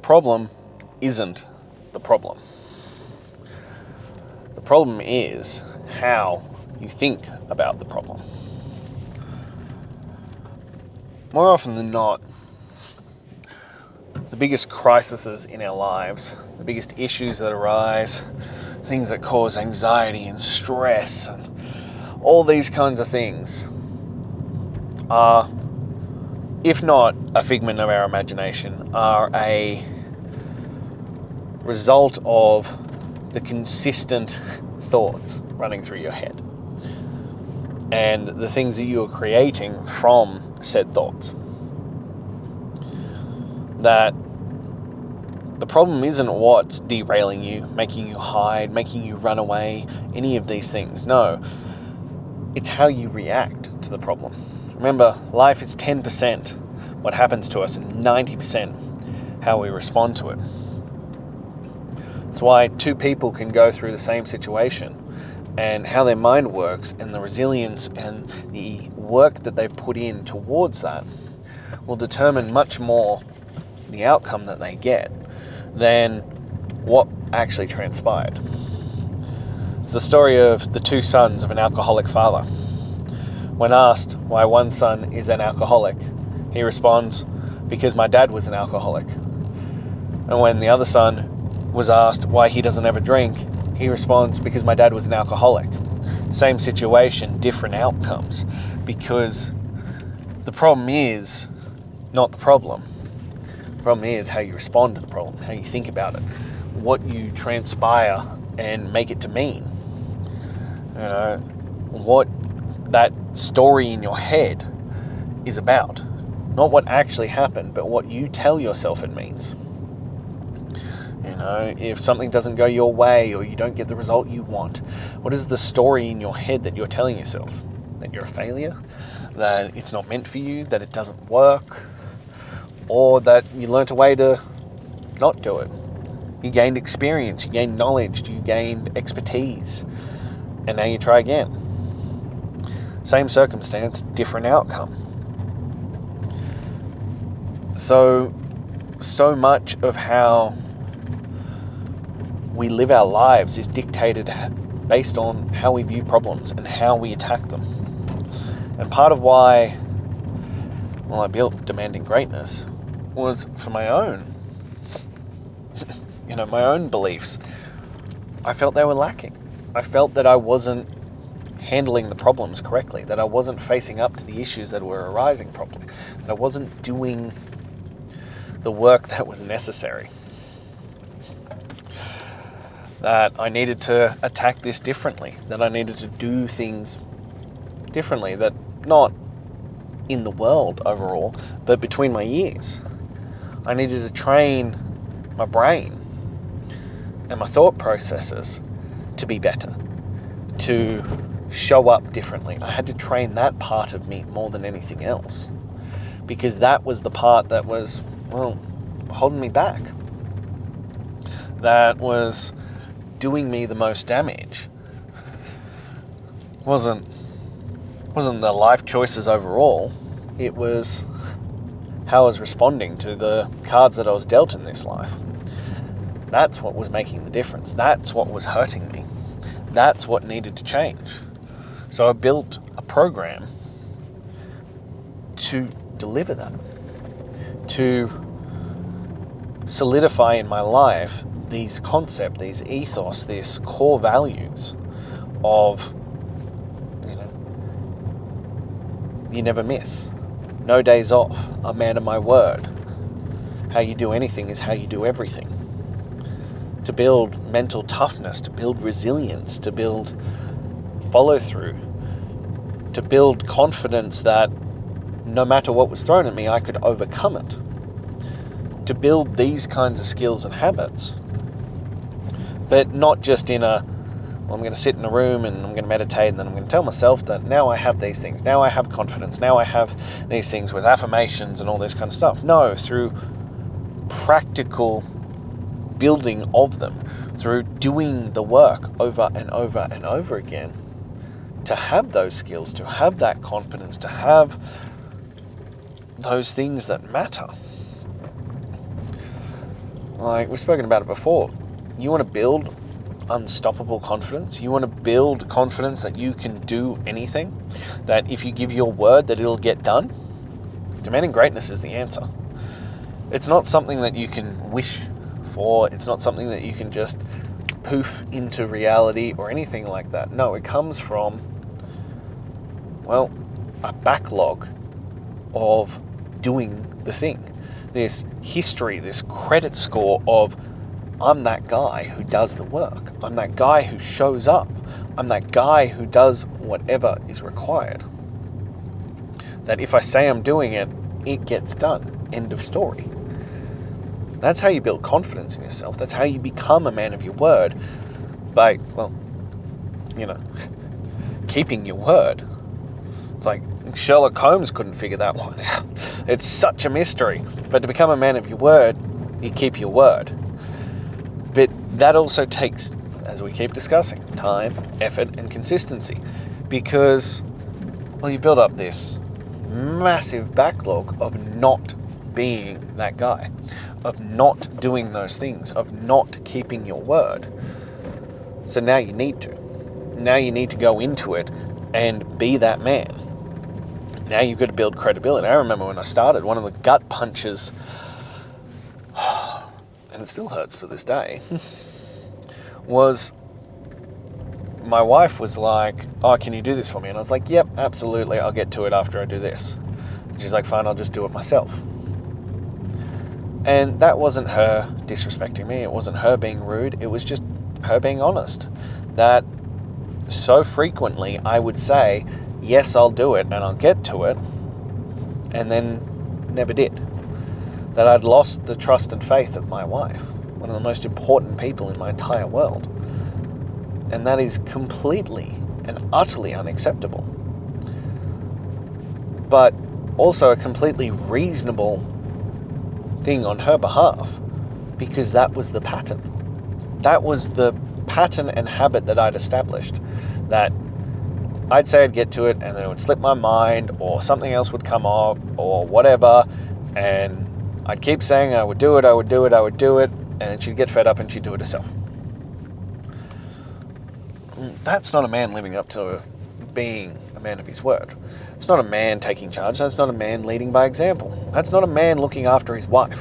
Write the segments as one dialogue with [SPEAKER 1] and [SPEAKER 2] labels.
[SPEAKER 1] problem isn't the problem. The problem is how you think about the problem. More often than not, the biggest crises in our lives, the biggest issues that arise, things that cause anxiety and stress and all these kinds of things are, if not a figment of our imagination, are a result of the consistent thoughts running through your head and the things that you are creating from said thoughts. That the problem isn't what's derailing you, making you hide, making you run away, any of these things. No, it's how you react to the problem. Remember, life is 10% what happens to us and 90% how we respond to it. It's why two people can go through the same situation, and how their mind works and the resilience and the work that they've put in towards that will determine much more the outcome that they get than what actually transpired. It's the story of the two sons of an alcoholic father. When asked why one son is an alcoholic, he responds, "Because my dad was an alcoholic." And when the other son was asked why he doesn't ever drink, he responds, "Because my dad was an alcoholic." Same situation, different outcomes. Because the problem is not the problem. The problem is how you respond to the problem, how you think about it, what you transpire and make it to mean. What that story in your head is about. Not what actually happened, but what you tell yourself it means. If something doesn't go your way or you don't get the result you want, what is the story in your head that you're telling yourself? That you're a failure? That it's not meant for you? That it doesn't work? Or that you learnt a way to not do it? You gained experience, you gained knowledge, you gained expertise, and now you try again. Same circumstance, different outcome. So much of how we live our lives is dictated based on how we view problems and how we attack them. And part of why, I built Demanding Greatness was for my own, my own beliefs. I felt they were lacking. I felt that I wasn't handling the problems correctly, that I wasn't facing up to the issues that were arising properly, that I wasn't doing the work that was necessary. That I needed to attack this differently, that I needed to do things differently, that not in the world overall, but between my ears. I needed to train my brain and my thought processes to be better, to show up differently. I had to train that part of me more than anything else, because that was the part that was, holding me back. That was doing me the most damage. Wasn't the life choices overall. It was how I was responding to the cards that I was dealt in this life. That's what was making the difference. That's what was hurting me. That's what needed to change. So I built a program to deliver that, to solidify in my life these concepts, these ethos, these core values of, you never miss, no days off, a man of my word. How you do anything is how you do everything. To build mental toughness, to build resilience, to build follow through, to build confidence that no matter what was thrown at me, I could overcome it. To build these kinds of skills and habits, but not just in I'm going to sit in a room and I'm going to meditate and then I'm going to tell myself that now I have these things, now I have confidence, now I have these things with affirmations and all this kind of stuff. No, through practical building of them, through doing the work over and over and over again, to have those skills, to have that confidence, to have those things that matter. Like, we've spoken about it before. You want to build unstoppable confidence. You want to build confidence that you can do anything, that if you give your word that it'll get done. Demanding greatness is the answer. It's not something that you can wish for. It's not something that you can just poof into reality or anything like that. No, it comes from, well, a backlog of doing the thing. This history, this credit score of, I'm that guy who does the work. I'm that guy who shows up. I'm that guy who does whatever is required. That if I say I'm doing it, it gets done. End of story. That's how you build confidence in yourself. That's how you become a man of your word. By, well, keeping your word. It's like Sherlock Holmes couldn't figure that one out. It's such a mystery. But to become a man of your word, you keep your word. But that also takes, as we keep discussing, time, effort, and consistency. Because, well, you build up this massive backlog of not being that guy, of not doing those things, of not keeping your word. So now you need to. Now you need to go into it and be that man. Now you've got to build credibility. I remember when I started, one of the gut punches, and it still hurts to this day, was my wife was like, oh, can you do this for me? And I was like, yep, absolutely. I'll get to it after I do this. And she's like, fine, I'll just do it myself. And that wasn't her disrespecting me. It wasn't her being rude. It was just her being honest. That so frequently I would say, yes, I'll do it and I'll get to it, and then never did. That I'd lost the trust and faith of my wife, one of the most important people in my entire world. And that is completely and utterly unacceptable. But also a completely reasonable thing on her behalf, because that was the pattern. That was the pattern and habit that I'd established. That I'd say I'd get to it, and then it would slip my mind, or something else would come up, or whatever, and I'd keep saying I would do it, and then she'd get fed up and she'd do it herself. That's not a man living up to being a man of his word. It's not a man taking charge. That's not a man leading by example. That's not a man looking after his wife.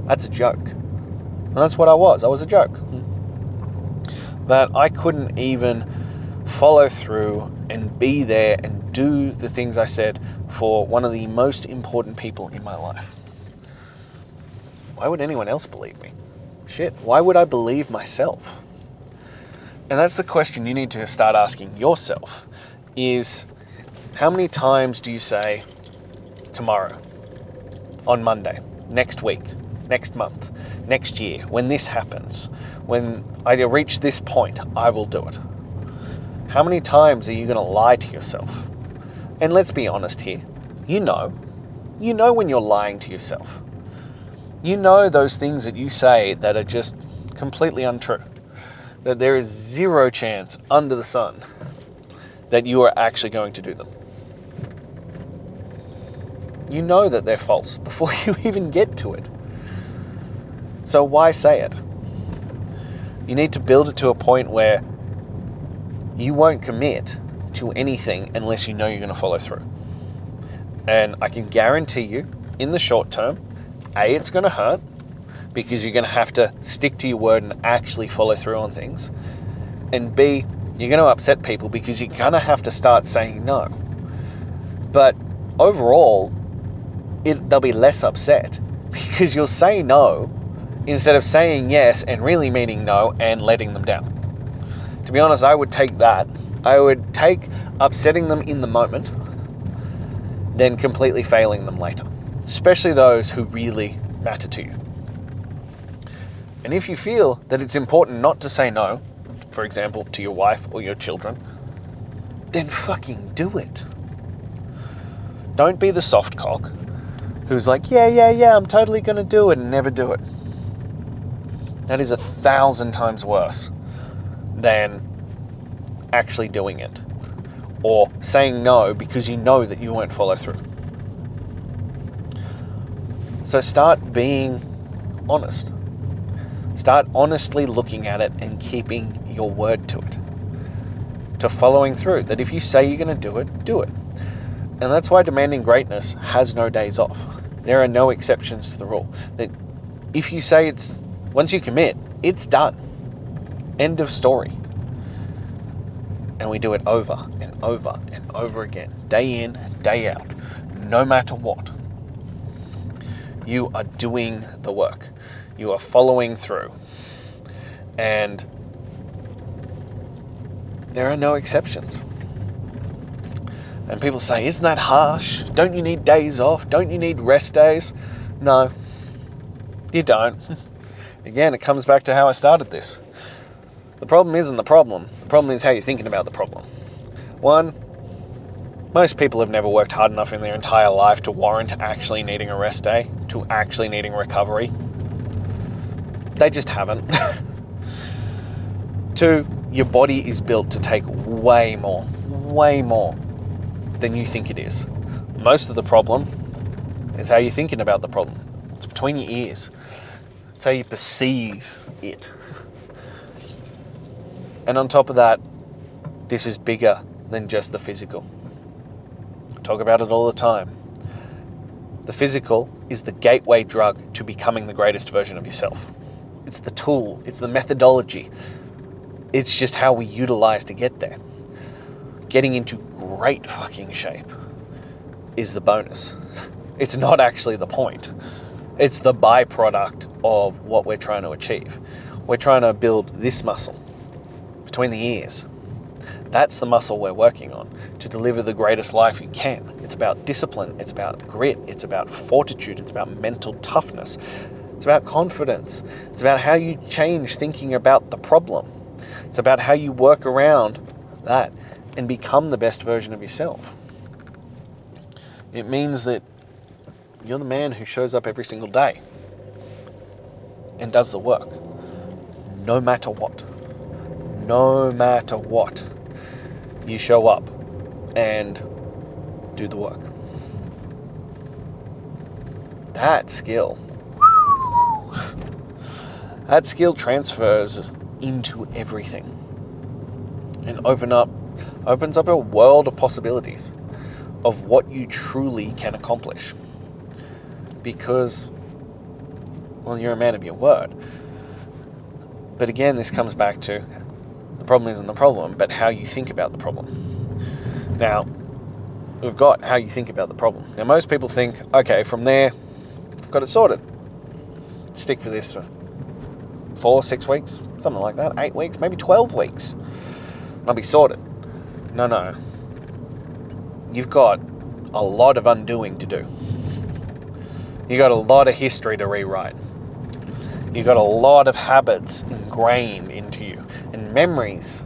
[SPEAKER 1] That's a joke. And that's what I was. I was a joke. That I couldn't even follow through and be there and do the things I said for one of the most important people in my life. Why would anyone else believe me? Shit, why would I believe myself? And that's the question you need to start asking yourself, is how many times do you say tomorrow, on Monday, next week, next month, next year, when this happens, when I reach this point, I will do it? How many times are you going to lie to yourself? And let's be honest here. You know when you're lying to yourself. You know those things that you say that are just completely untrue. That there is zero chance under the sun that you are actually going to do them. You know that they're false before you even get to it. So why say it? You need to build it to a point where you won't commit to anything unless you know you're going to follow through. And I can guarantee you, in the short term, A, it's going to hurt, because you're going to have to stick to your word and actually follow through on things. And B, you're going to upset people because you're going to have to start saying no. But overall, they'll be less upset because you'll say no instead of saying yes and really meaning no and letting them down. To be honest, I would take that. I would take upsetting them in the moment, then completely failing them later, especially those who really matter to you. And if you feel that it's important not to say no, for example, to your wife or your children, then fucking do it. Don't be the soft cock who's like, yeah, I'm totally going to do it, and never do it. That is 1,000 times worse than actually doing it, or saying no because you know that you won't follow through. So start being honest. Start honestly looking at it and keeping your word to it. To following through. That if you say you're going to do it, do it. And that's why demanding greatness has no days off. There are no exceptions to the rule. That if you say once you commit, it's done. End of story. And we do it over and over and over again. Day in, day out. No matter what. You are doing the work. You are following through. And there are no exceptions. And people say, isn't that harsh? Don't you need days off? Don't you need rest days? No, you don't. Again, it comes back to how I started this. The problem isn't the problem. The problem is how you're thinking about the problem. One, most people have never worked hard enough in their entire life to warrant actually needing a rest day, to actually needing recovery. They just haven't. Two, your body is built to take way more than you think it is. Most of the problem is how you're thinking about the problem. It's between your ears. It's how you perceive it. And on top of that, this is bigger than just the physical. I talk about it all the time. The physical is the gateway drug to becoming the greatest version of yourself. It's the tool, it's the methodology. It's just how we utilize to get there. Getting into great fucking shape is the bonus. It's not actually the point. It's the byproduct of what we're trying to achieve. We're trying to build this muscle between the ears. That's the muscle we're working on to deliver the greatest life you can. It's about discipline. It's about grit. It's about fortitude. It's about mental toughness. It's about confidence. It's about how you change thinking about the problem. It's about how you work around that and become the best version of yourself. It means that you're the man who shows up every single day and does the work, no matter what. No matter what, you show up and do the work. That skill transfers into everything and opens up a world of possibilities of what you truly can accomplish. Because, well, you're a man of your word. But again, this comes back to the problem isn't the problem, but how you think about the problem. Now, we've got how you think about the problem. Now, most people think, okay, from there, I've got it sorted. Stick for this for 4, 6 weeks, something like that, 8 weeks, maybe 12 weeks. And I'll be sorted. No. You've got a lot of undoing to do. You've got a lot of history to rewrite. You've got a lot of habits ingrained into you and memories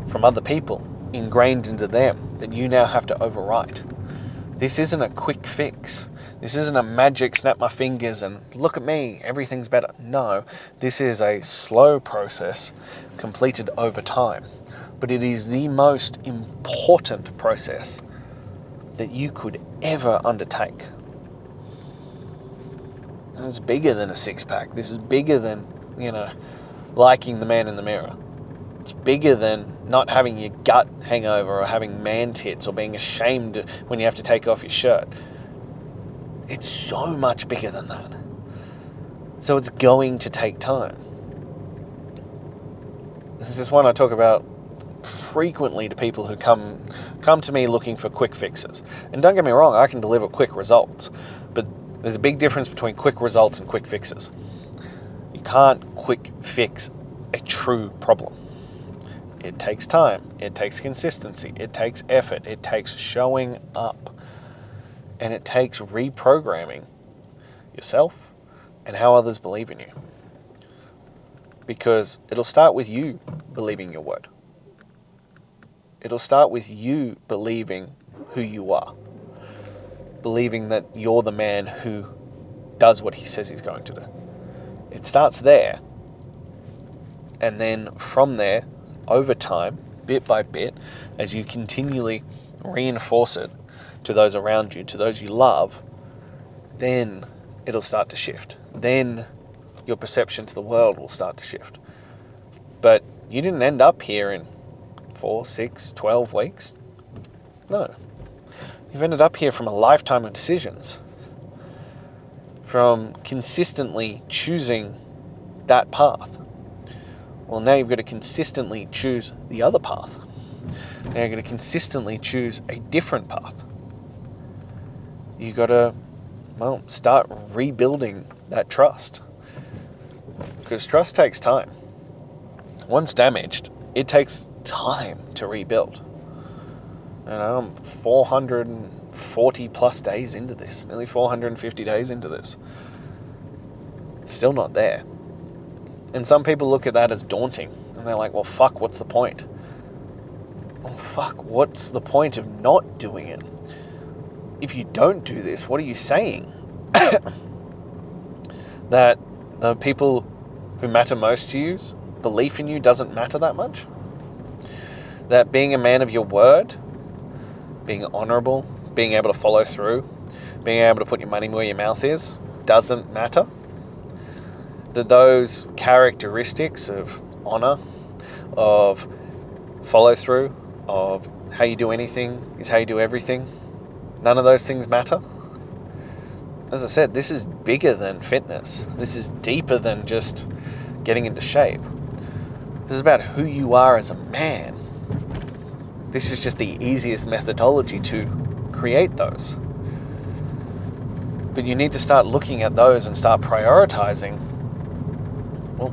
[SPEAKER 1] from other people ingrained into them that you now have to overwrite. This isn't a quick fix. This isn't a magic snap my fingers and look at me, everything's better. No, this is a slow process completed over time. But it is the most important process that you could ever undertake. And it's bigger than a six-pack. This is bigger than, liking the man in the mirror. It's bigger than not having your gut hangover or having man tits or being ashamed when you have to take off your shirt. It's so much bigger than that. So it's going to take time. This is one I talk about frequently to people who come to me looking for quick fixes. And don't get me wrong, I can deliver quick results. But there's a big difference between quick results and quick fixes. You can't quick fix a true problem. It takes time. It takes consistency. It takes effort. It takes showing up. And it takes reprogramming yourself and how others believe in you. Because it'll start with you believing your word. It'll start with you believing who you are. Believing that you're the man who does what he says he's going to do. It starts there. And then from there, over time, bit by bit, as you continually reinforce it to those around you, to those you love, then it'll start to shift. Then your perception to the world will start to shift. But you didn't end up here in 4, 6, 12 weeks. No. You've ended up here from a lifetime of decisions. From consistently choosing that path. Well, now you've got to consistently choose the other path. Now you're going to consistently choose a different path. You've got to, start rebuilding that trust. Because trust takes time. Once damaged, it takes time to rebuild. And I'm 440 plus days into this, nearly 450 days into this. Still not there. And some people look at that as daunting. And they're like, well, fuck, what's the point? Well, fuck, what's the point of not doing it? If you don't do this, what are you saying? That the people who matter most to you's belief in you doesn't matter that much? That being a man of your word, being honorable, being able to follow through, being able to put your money where your mouth is, doesn't matter? That those characteristics of honor, of follow through, of how you do anything is how you do everything, none of those things matter? As I said, this is bigger than fitness. This is deeper than just getting into shape. This is about who you are as a man. This is just the easiest methodology to create those. But you need to start looking at those and start prioritizing,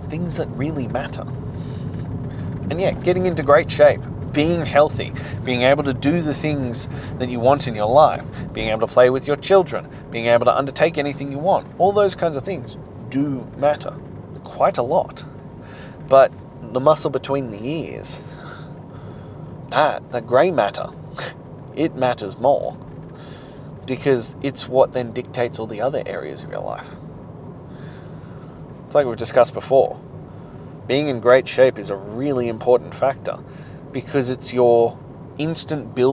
[SPEAKER 1] things that really matter. And yeah, getting into great shape, being healthy, being able to do the things that you want in your life, being able to play with your children, being able to undertake anything you want. All those kinds of things do matter quite a lot. But the muscle between the ears, that grey matter, it matters more because it's what then dictates all the other areas of your life. It's like we've discussed before. Being in great shape is a really important factor because it's your instant build